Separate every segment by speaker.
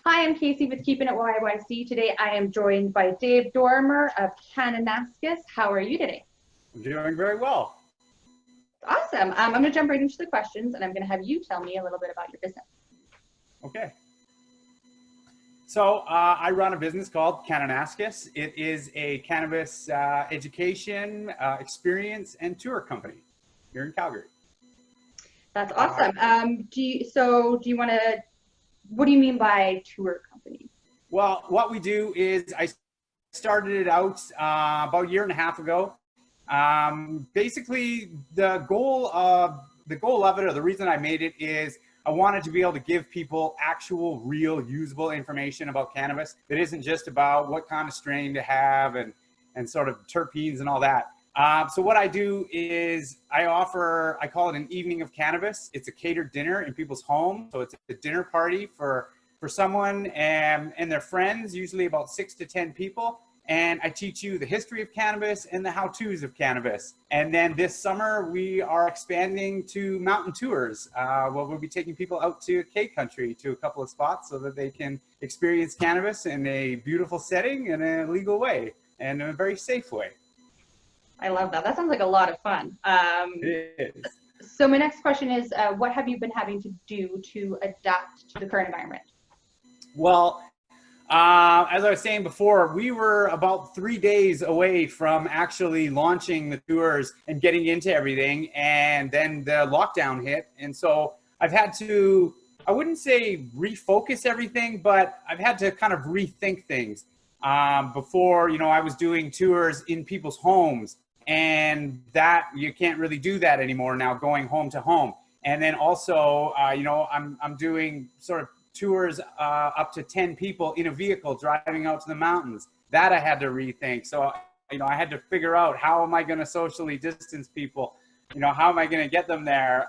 Speaker 1: Hi, I'm Casey with Keeping It YYC. Today I am joined by Dave Dormer of Cannanaskis. How are you today?
Speaker 2: I'm doing very well.
Speaker 1: Awesome. I'm going to jump right into the questions, and I'm going to have you tell me a little bit about your business.
Speaker 2: Okay. So I run a business called Cannanaskis. It is a cannabis education, experience, and tour company here in Calgary.
Speaker 1: That's awesome. Do you want to, what do you mean by tour company?
Speaker 2: Well, what we do is I started it out about a year and a half ago. Basically, the goal of it, or the reason I made it, is I wanted to be able to give people actual, real, usable information about cannabis that isn't just about what kind of strain to have and sort of terpenes and all that. So what I do is I call it an evening of cannabis. It's a catered dinner in people's homes. So it's a dinner party for someone and their friends, usually about 6 to 10 people. And I teach you the history of cannabis and the how-tos of cannabis. And then this summer, we are expanding to mountain tours. We'll be taking people out to K Country, to a couple of spots, so that they can experience cannabis in a beautiful setting in a legal way and in a very safe way.
Speaker 1: I love that. That sounds like a lot of fun.
Speaker 2: It is.
Speaker 1: So my next question is, what have you been having to do to adapt to the current environment?
Speaker 2: Well, as I was saying before, we were about 3 days away from actually launching the tours and getting into everything, and then the lockdown hit. And so I've had to, I wouldn't say refocus everything, but I've had to kind of rethink things. Before, I was doing tours in people's homes, and that you can't really do that anymore now, going home to home. And then also, I'm doing sort of tours up to 10 people in a vehicle driving out to the mountains. That I had to rethink. So, I had to figure out, how am I going to socially distance people? How am I going to get them there?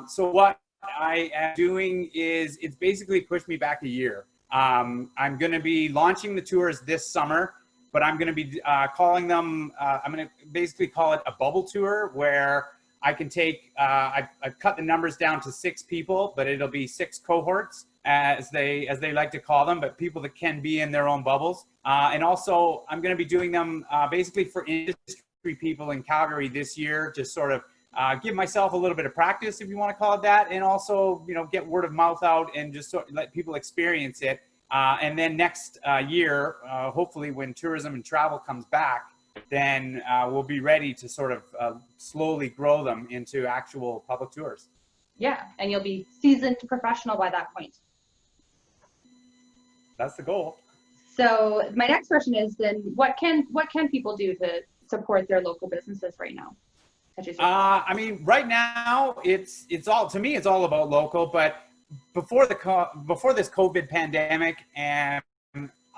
Speaker 2: So what I am doing is, it's basically pushed me back a year. I'm going to be launching the tours this summer, but I'm going to be calling them, I'm going to basically call it a bubble tour, where I can take, I've cut the numbers down to 6 people, but it'll be 6 cohorts, as they like to call them, but people that can be in their own bubbles. And also, I'm going to be doing them basically for industry people in Calgary this year, to sort of give myself a little bit of practice, if you want to call it that, and also, get word of mouth out and just sort of let people experience it. And then next year, hopefully when tourism and travel comes back, then we'll be ready to sort of slowly grow them into actual public tours.
Speaker 1: Yeah, and you'll be seasoned professional by that point.
Speaker 2: That's the goal. So
Speaker 1: my next question is then, what can people do to support their local businesses right now?
Speaker 2: Right now it's all, to me, it's all about local, but before this COVID pandemic, and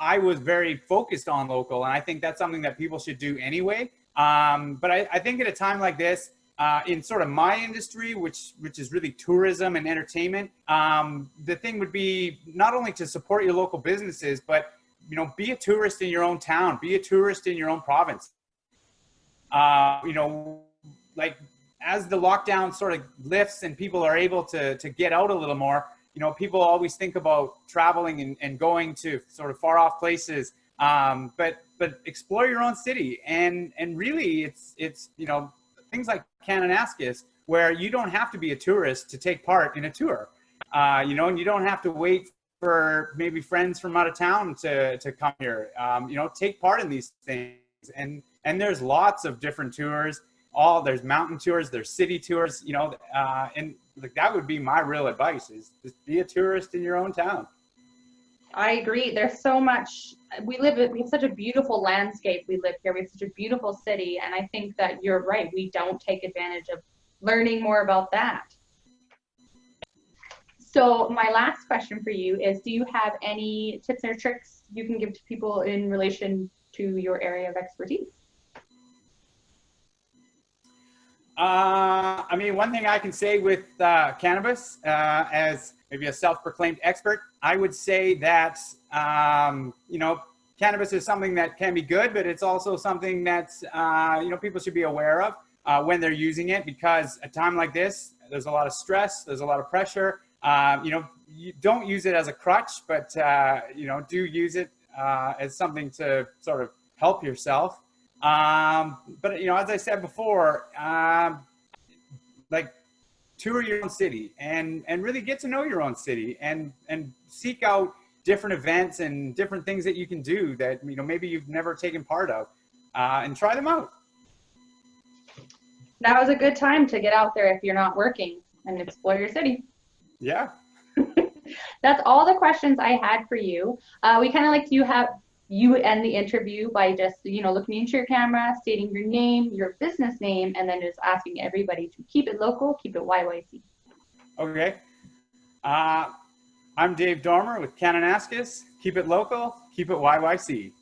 Speaker 2: I was very focused on local, and I think that's something that people should do anyway. But I think at a time like this, in sort of my industry, which is really tourism and entertainment, the thing would be not only to support your local businesses, but be a tourist in your own town, be a tourist in your own province. Like, as the lockdown sort of lifts and people are able to get out a little more, people always think about traveling and going to sort of far off places. But explore your own city, and really it's things like Cannanaskis, where you don't have to be a tourist to take part in a tour, and you don't have to wait for maybe friends from out of town to come here. Take part in these things, and there's lots of different tours. There's mountain tours, there's city tours, and like, that would be my real advice, is just be a tourist in your own town.
Speaker 1: I agree. There's so much. We have such a beautiful landscape. We live here. We have such a beautiful city. And I think that you're right. We don't take advantage of learning more about that. So my last question for you is, do you have any tips or tricks you can give to people in relation to your area of expertise?
Speaker 2: One thing I can say with cannabis, as maybe a self-proclaimed expert, I would say that, cannabis is something that can be good, but it's also something that's, people should be aware of when they're using it, because a time like this, there's a lot of stress, there's a lot of pressure. You know, you don't use it as a crutch, but you know, do use it as something to sort of help yourself. But you know, as I said before, like, tour your own city and really get to know your own city and seek out different events and different things that you can do that, you know, maybe you've never taken part of, and try them out.
Speaker 1: Now is a good time to get out there if you're not working and explore your city.
Speaker 2: Yeah.
Speaker 1: That's all the questions I had for you. We kind of like to have you end the interview by just, you know, looking into your camera, stating your name, your business name, and then just asking everybody to keep it local, keep it YYC.
Speaker 2: Okay. I'm Dave Dormer with Cannanaskis. Keep it local, keep it YYC.